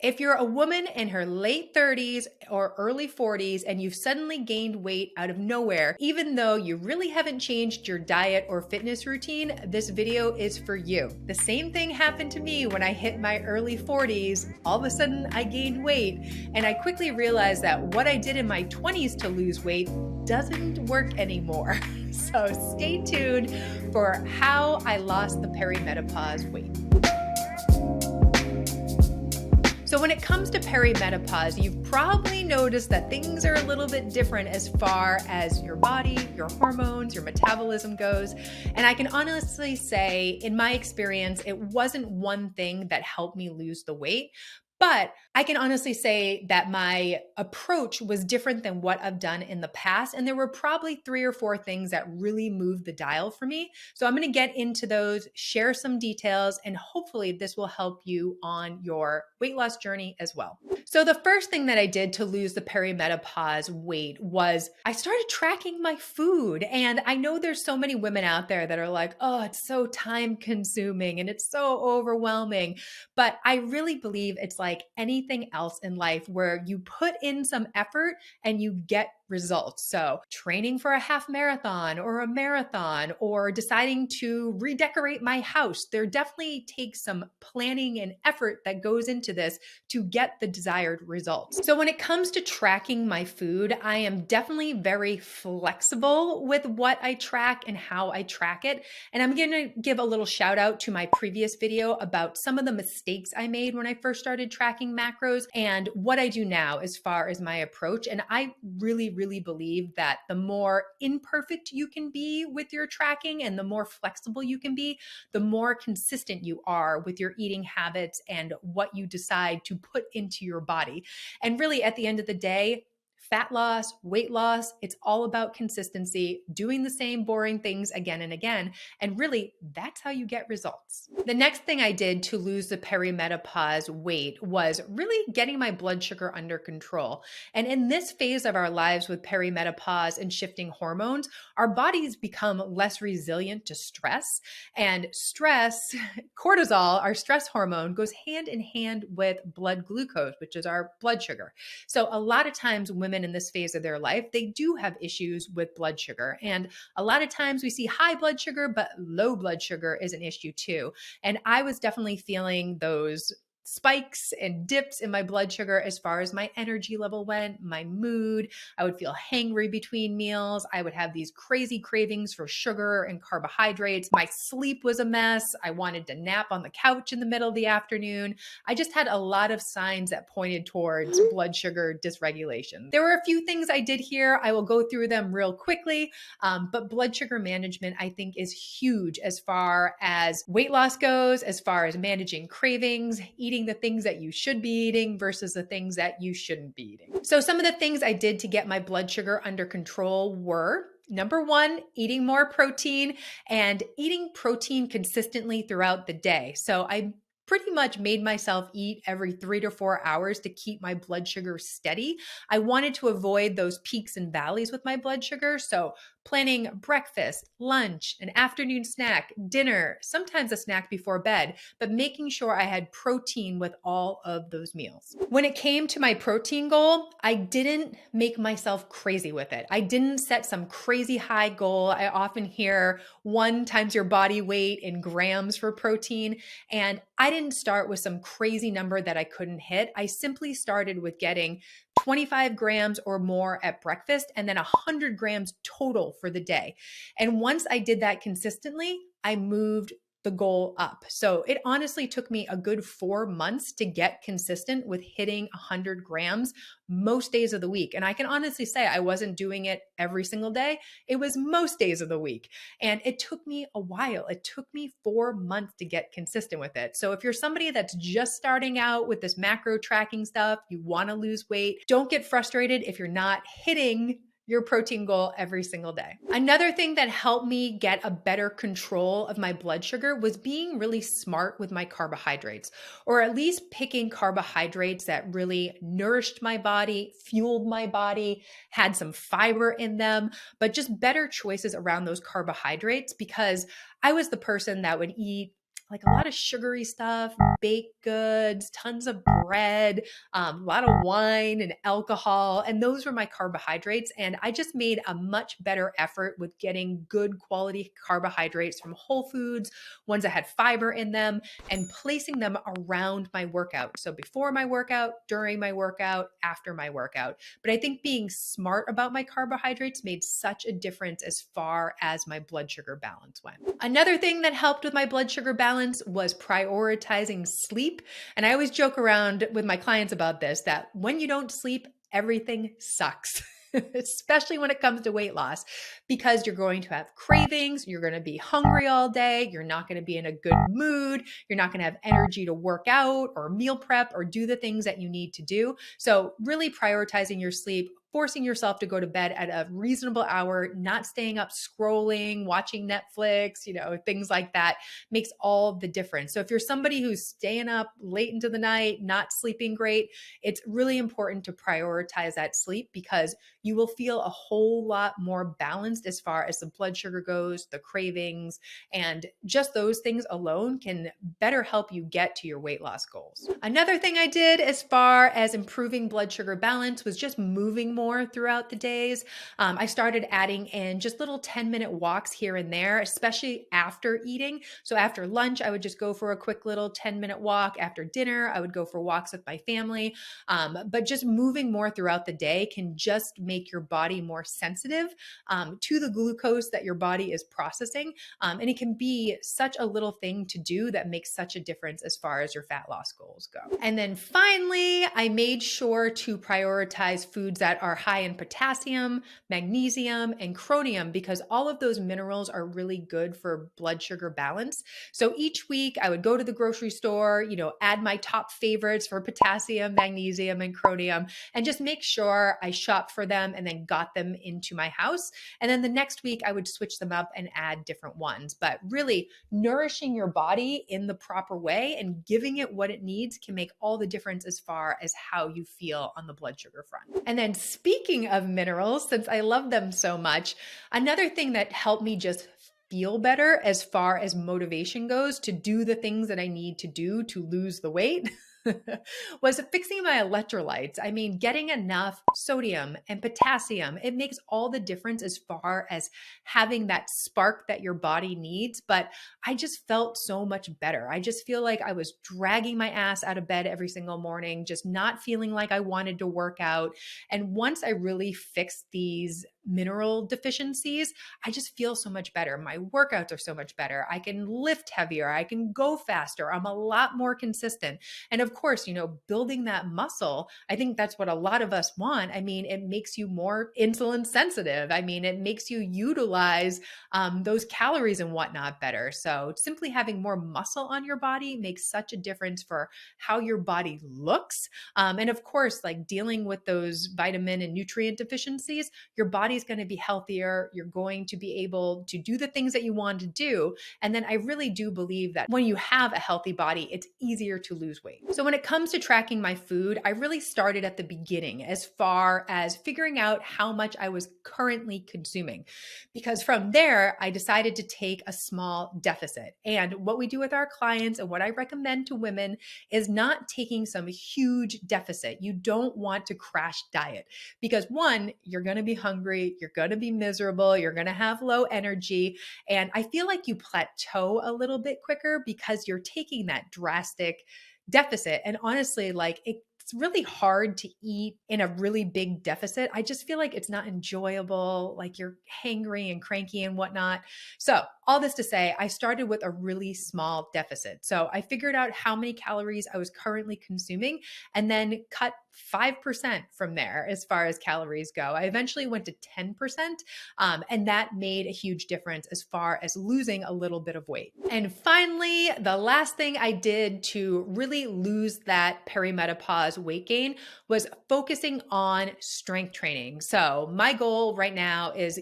If you're a woman in her late 30s or early 40s and you've suddenly gained weight out of nowhere, even though you really haven't changed your diet or fitness routine, this video is for you. The same thing happened to me when I hit my early 40s. All of a sudden, I gained weight, and I quickly realized that what I did in my 20s to lose weight doesn't work anymore. So stay tuned for how I lost the perimenopause weight. So when it comes to perimenopause, you've probably noticed that things are a little bit different as far as your body, your hormones, your metabolism goes. And I can honestly say, in my experience, it wasn't one thing that helped me lose the weight. But I can honestly say that my approach was different than what I've done in the past. And there were probably 3 or 4 things that really moved the dial for me. So I'm going to get into those, share some details, and hopefully this will help you on your weight loss journey as well. So the first thing that I did to lose the perimenopause weight was I started tracking my food. And I know there's so many women out there that are like, oh, it's so time consuming and it's so overwhelming. But I really believe it's like anything else in life where you put in some effort and you get results. So training for a half marathon or a marathon or deciding to redecorate my house, there definitely takes some planning and effort that goes into this to get the desired results. So when it comes to tracking my food, I am definitely very flexible with what I track and how I track it. And I'm going to give a little shout out to my previous video about some of the mistakes I made when I first started tracking macros and what I do now as far as my approach. And I really believe that the more imperfect you can be with your tracking and the more flexible you can be, the more consistent you are with your eating habits and what you decide to put into your body. And really, at the end of the day, fat loss, weight loss, it's all about consistency, doing the same boring things again and again. And really, that's how you get results. The next thing I did to lose the perimenopause weight was really getting my blood sugar under control. And in this phase of our lives with perimenopause and shifting hormones, our bodies become less resilient to stress. And stress, cortisol, our stress hormone, goes hand in hand with blood glucose, which is our blood sugar. So a lot of times women in this phase of their life, they do have issues with blood sugar. And a lot of times we see high blood sugar, but low blood sugar is an issue too. And I was definitely feeling those spikes and dips in my blood sugar as far as my energy level went, my mood. I would feel hangry between meals. I would have these crazy cravings for sugar and carbohydrates. My sleep was a mess. I wanted to nap on the couch in the middle of the afternoon. I just had a lot of signs that pointed towards blood sugar dysregulation. There were a few things I did here. I will go through them real quickly, but blood sugar management, I think, is huge as far as weight loss goes, as far as managing cravings, eating the things that you should be eating versus the things that you shouldn't be eating. So some of the things I did to get my blood sugar under control were: number 1, eating more protein and eating protein consistently throughout the day. So I pretty much made myself eat every 3 to 4 hours to keep my blood sugar steady. I wanted to avoid those peaks and valleys with my blood sugar. So planning breakfast, lunch, an afternoon snack, dinner, sometimes a snack before bed, but making sure I had protein with all of those meals. When it came to my protein goal, I didn't make myself crazy with it. I didn't set some crazy high goal. I often hear 1 times your body weight in grams for protein. And I didn't start with some crazy number that I couldn't hit. I simply started with getting 25 grams or more at breakfast and then 100 grams total for the day. And once I did that consistently, I moved the goal up. So it honestly took me a good 4 months to get consistent with hitting 100 grams most days of the week. And I can honestly say I wasn't doing it every single day. It was most days of the week. And it took me a while. It took me 4 months to get consistent with it. So if you're somebody that's just starting out with this macro tracking stuff, you want to lose weight, don't get frustrated if you're not hitting your protein goal every single day. Another thing that helped me get a better control of my blood sugar was being really smart with my carbohydrates, or at least picking carbohydrates that really nourished my body, fueled my body, had some fiber in them, but just better choices around those carbohydrates, because I was the person that would eat like a lot of sugary stuff, baked goods, tons of bread, a lot of wine and alcohol. And those were my carbohydrates. And I just made a much better effort with getting good quality carbohydrates from whole foods, ones that had fiber in them, and placing them around my workout. So before my workout, during my workout, after my workout. But I think being smart about my carbohydrates made such a difference as far as my blood sugar balance went. Another thing that helped with my blood sugar balance was prioritizing sleep. And I always joke around with my clients about this, that when you don't sleep, everything sucks. Especially when it comes to weight loss, because you're going to have cravings, you're going to be hungry all day, you're not going to be in a good mood, you're not going to have energy to work out or meal prep or do the things that you need to do. So really prioritizing your sleep, forcing yourself to go to bed at a reasonable hour, not staying up scrolling, watching Netflix, things like that makes all the difference. So if you're somebody who's staying up late into the night, not sleeping great, it's really important to prioritize that sleep, because you will feel a whole lot more balanced as far as the blood sugar goes, the cravings, and just those things alone can better help you get to your weight loss goals. Another thing I did as far as improving blood sugar balance was just moving more throughout the days. I started adding in just little 10-minute walks here and there, especially after eating. So after lunch, I would just go for a quick little 10-minute walk. After dinner, I would go for walks with my family. But just moving more throughout the day can just make your body more sensitive to the glucose that your body is processing. And it can be such a little thing to do that makes such a difference as far as your fat loss goals go. And then finally, I made sure to prioritize foods that are high in potassium, magnesium, and chromium, because all of those minerals are really good for blood sugar balance. So each week I would go to the grocery store, add my top favorites for potassium, magnesium, and chromium, and just make sure I shop for them and then got them into my house. And then the next week I would switch them up and add different ones. But really nourishing your body in the proper way and giving it what it needs can make all the difference as far as how you feel on the blood sugar front. And then speaking of minerals, since I love them so much, another thing that helped me just feel better as far as motivation goes to do the things that I need to do to lose the weight was fixing my electrolytes. I mean, getting enough sodium and potassium, it makes all the difference as far as having that spark that your body needs. But I just felt so much better. I just feel like I was dragging my ass out of bed every single morning, just not feeling like I wanted to work out. And once I really fixed these mineral deficiencies, I just feel so much better. My workouts are so much better. I can lift heavier. I can go faster. I'm a lot more consistent. And of course, building that muscle, I think that's what a lot of us want. I mean, it makes you more insulin sensitive. I mean, it makes you utilize those calories and whatnot better. So simply having more muscle on your body makes such a difference for how your body looks. And of course, like dealing with those vitamin and nutrient deficiencies, your body's going to be healthier. You're going to be able to do the things that you want to do. And then I really do believe that when you have a healthy body, it's easier to lose weight. So when it comes to tracking my food, I really started at the beginning as far as figuring out how much I was currently consuming. Because from there, I decided to take a small deficit. And what we do with our clients and what I recommend to women is not taking some huge deficit. You don't want to crash diet because one, you're going to be hungry, you're going to be miserable, you're going to have low energy. And I feel like you plateau a little bit quicker because you're taking that drastic deficit. And honestly, like it's really hard to eat in a really big deficit. I just feel like it's not enjoyable, like you're hangry and cranky and whatnot. So all this to say, I started with a really small deficit. So I figured out how many calories I was currently consuming and then cut 5% from there as far as calories go. I eventually went to 10%, and that made a huge difference as far as losing a little bit of weight. And finally, the last thing I did to really lose that perimenopause weight gain was focusing on strength training. So my goal right now is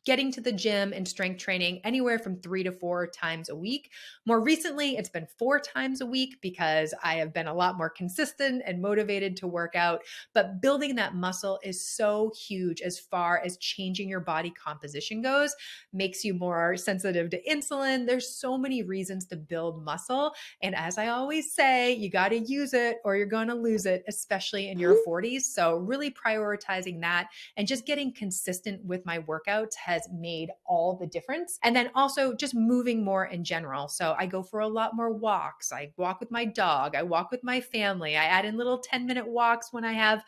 getting to the gym and strength training anywhere from 3 to 4 times a week. More recently, it's been 4 times a week because I have been a lot more consistent and motivated to work out. But building that muscle is so huge as far as changing your body composition goes, makes you more sensitive to insulin. There's so many reasons to build muscle. And as I always say, you got to use it or you're going to lose it, especially in your 40s. So really prioritizing that and just getting consistent with my workouts has made all the difference. And then also just moving more in general. So I go for a lot more walks. I walk with my dog. I walk with my family. I add in little 10-minute walks when I have,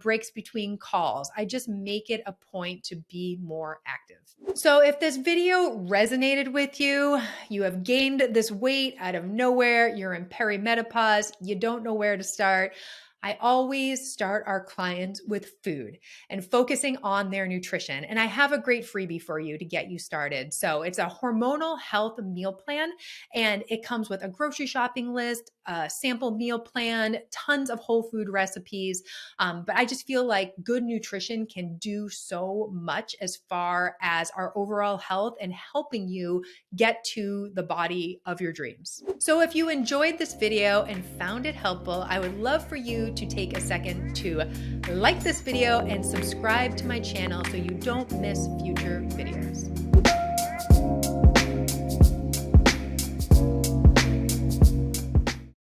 breaks between calls. I just make it a point to be more active. So if this video resonated with you, you have gained this weight out of nowhere, you're in perimenopause, you don't know where to start, I always start our clients with food and focusing on their nutrition. And I have a great freebie for you to get you started. So it's a hormonal health meal plan, and it comes with a grocery shopping list, a sample meal plan, tons of whole food recipes. But I just feel like good nutrition can do so much as far as our overall health and helping you get to the body of your dreams. So if you enjoyed this video and found it helpful, I would love for you to take a second to like this video and subscribe to my channel so you don't miss future